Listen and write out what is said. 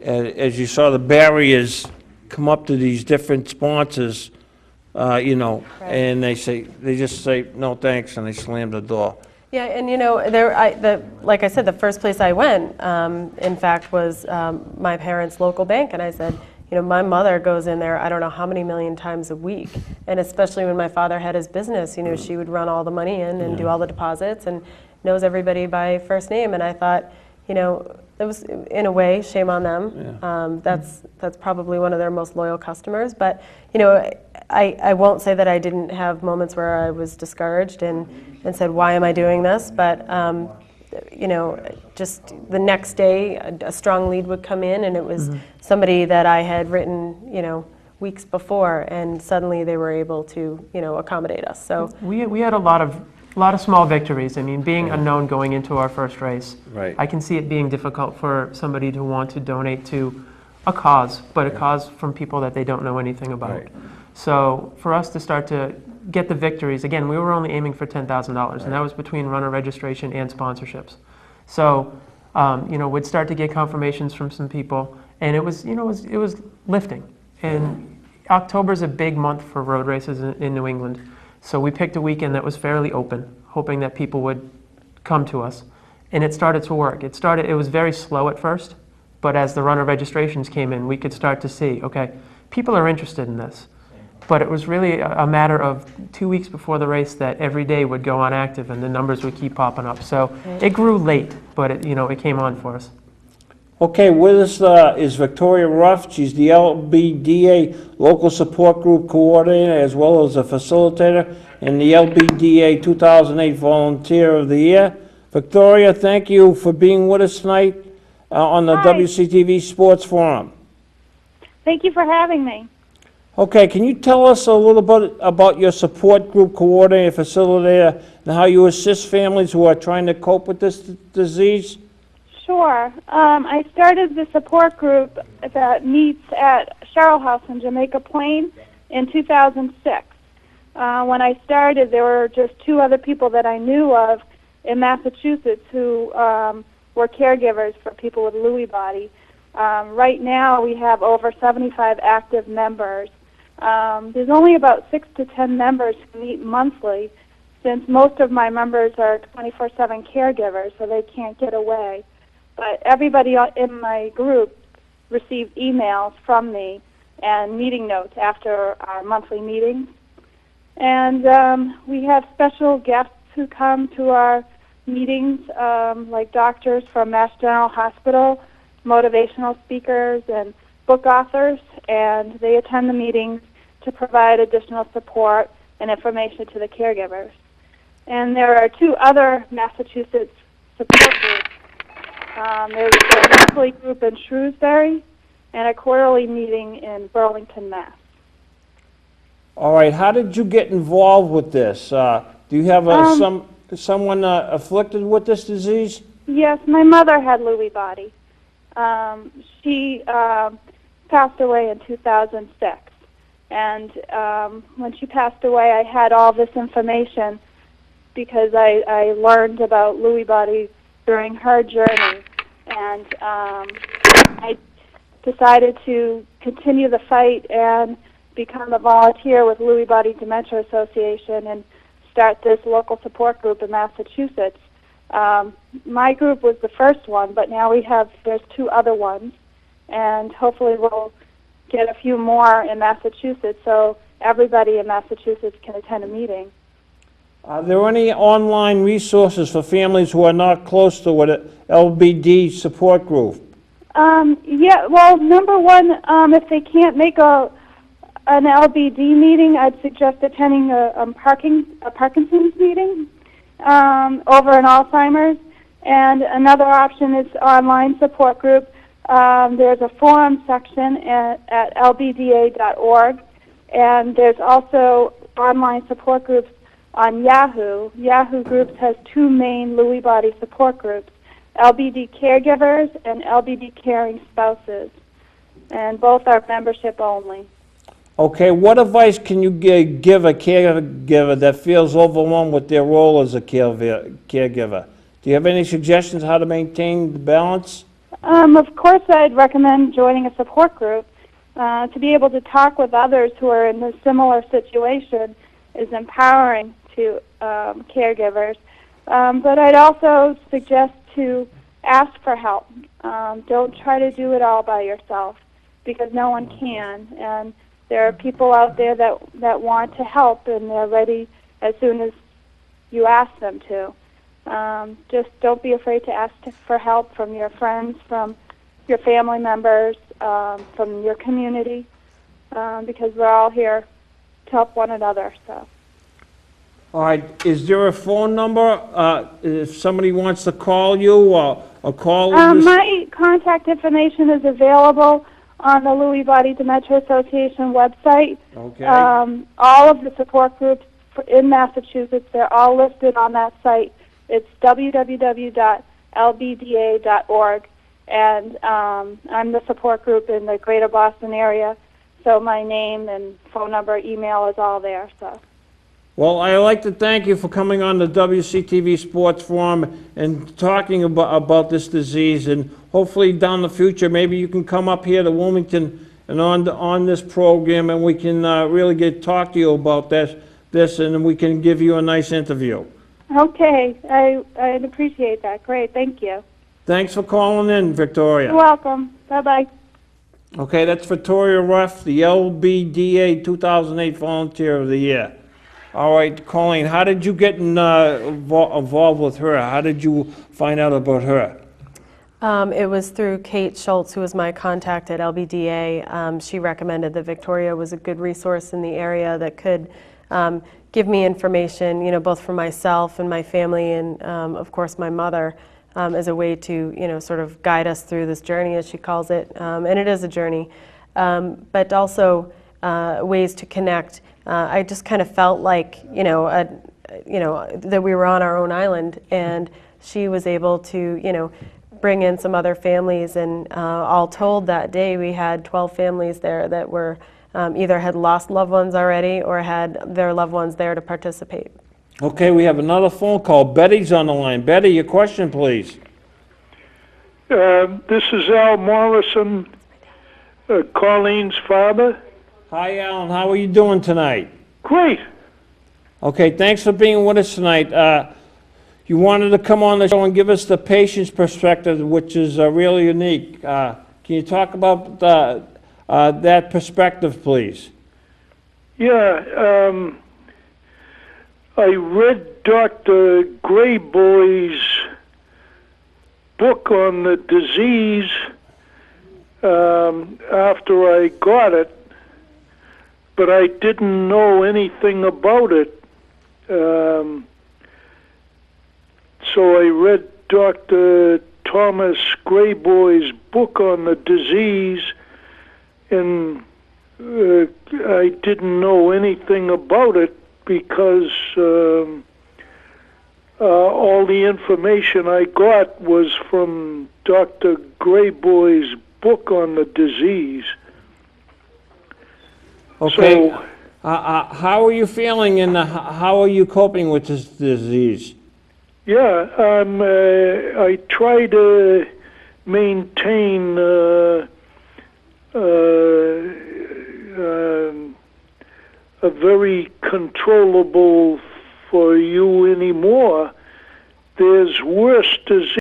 as you saw the barriers come up to these different sponsors, you know, Right. and they just say, no, thanks, and they slam the door. Yeah, and you know, like I said, the first place I went, in fact, was my parents' local bank, and I said, you know, my mother goes in there, I don't know how many million times a week, and especially when my father had his business, you know, she would run all the money in and do all the deposits and knows everybody by first name, and I thought, you know, it was, in a way, shame on them. That's probably one of their most loyal customers, but, you know, I won't say that I didn't have moments where I was discouraged and said, why am I doing this? But, you know, just the next day, a strong lead would come in, and it was somebody that I had written, you know, weeks before, and suddenly they were able to, you know, accommodate us. So we had a lot of small victories. I mean, being unknown going into our first race, Right. I can see it being difficult for somebody to want to donate to a cause, but a cause from people that they don't know anything about. Right. So for us to start to get the victories, again, we were only aiming for $10,000, and that was between runner registration and sponsorships. So, you know, we'd start to get confirmations from some people, and it was, you know, it was lifting. And October's a big month for road races in New England. So we picked a weekend that was fairly open, hoping that people would come to us. And it started to work. It was very slow at first, but as the runner registrations came in, we could start to see, okay, people are interested in this. But it was really a matter of 2 weeks before the race that every day would go on active and the numbers would keep popping up. So it grew late, but it, you know, it came on for us. Okay, with us is Victoria Ruff. She's the LBDA Local Support Group Coordinator as well as a facilitator and the LBDA 2008 Volunteer of the Year. Victoria, thank you for being with us tonight on the Hi. WCTV Sports Forum. Thank you for having me. Okay, can you tell us a little bit about your support group coordinator, facilitator, and how you assist families who are trying to cope with this disease? Sure. I started the support group that meets at Cheryl House in Jamaica Plain in 2006. When I started, there were just 2 other people that I knew of in Massachusetts who were caregivers for people with Lewy body. Right now, we have over 75 active members. There's only about 6 to 10 members who meet monthly, since most of my members are 24/7 caregivers, so they can't get away. But everybody in my group received emails from me and meeting notes after our monthly meetings. And we have special guests who come to our meetings, like doctors from Mass General Hospital, motivational speakers, and book authors, and they attend the meetings to provide additional support and information to the caregivers. And there are 2 other Massachusetts support groups. There's a monthly group in Shrewsbury and a quarterly meeting in Burlington, Mass. All right, how did you get involved with this? Do you have someone afflicted with this disease? Yes, my mother had Lewy body. She passed away in 2006. And when she passed away, I had all this information because I learned about Lewy body during her journey. And I decided to continue the fight and become a volunteer with Lewy Body Dementia Association and start this local support group in Massachusetts. My group was the first one, but now there's 2 other ones, and hopefully we'll get a few more in Massachusetts so everybody in Massachusetts can attend a meeting. Are there any online resources for families who are not close to an LBD support group? Yeah, well, number one, if they can't make an LBD meeting, I'd suggest attending a Parkinson's meeting over an Alzheimer's. And another option is online support group. There's a forum section at lbda.org, and there's also online support groups on Yahoo. Yahoo Groups has 2 main Lewy body support groups, LBD Caregivers and LBD Caring Spouses, and both are membership only. Okay, what advice can you give a caregiver that feels overwhelmed with their role as a caregiver? Do you have any suggestions how to maintain the balance? Of course, I'd recommend joining a support group. To be able to talk with others who are in a similar situation is empowering to caregivers. But I'd also suggest to ask for help. Don't try to do it all by yourself, because no one can. And there are people out there that want to help, and they're ready as soon as you ask them to. Just don't be afraid to ask for help from your friends, from your family members, from your community, because we're all here to help one another. So. All right, is there a phone number, if somebody wants to call you or call this? My contact information is available on the Lewy Body Dementia Association website. Okay. All of the support groups in Massachusetts, they're all listed on that site. It's www.lbda.org, and I'm the support group in the Greater Boston area, so my name and phone number, email is all there. So. Well, I'd like to thank you for coming on the WCTV Sports Forum and talking about this disease, and hopefully down the future, maybe you can come up here to Wilmington and on this program, and we can really talk to you about this, and we can give you a nice interview. Okay, I'd appreciate that. Great, thank you. Thanks for calling in, Victoria. You're welcome. Bye-bye. Okay, that's Victoria Ruff, the LBDA 2008 Volunteer of the Year. All right, Colleen, how did you get involved with her? How did you find out about her? It was through Kate Schultz, who was my contact at LBDA. She recommended that Victoria was a good resource in the area that could give me information, both for myself and my family, and of course my mother, as a way to, sort of guide us through this journey, as she calls it. And it is a journey, but also ways to connect. I just kind of felt like, that we were on our own island, and she was able to, bring in some other families, and all told that day we had 12 families there that were either had lost loved ones already or had their loved ones there to participate. Okay, we have another phone call. Betty's on the line. Betty, your question, please. This is Al Morrison, Colleen's father. Hi, Alan. How are you doing tonight? Great. Okay, thanks for being with us tonight. You wanted to come on the show and give us the patient's perspective, which is really unique. Can you talk about that perspective, please? Yeah, I read Dr. Grayboy's book on the disease after I got it, but I didn't know anything about it. So I read Dr. Thomas Grayboy's book on the disease, and I didn't know anything about it because all the information I got was from Dr. Grayboy's book on the disease. Okay. So, how are you feeling, and how are you coping with this disease? yeah, I try to maintain a very controllable for you anymore. There's worse disease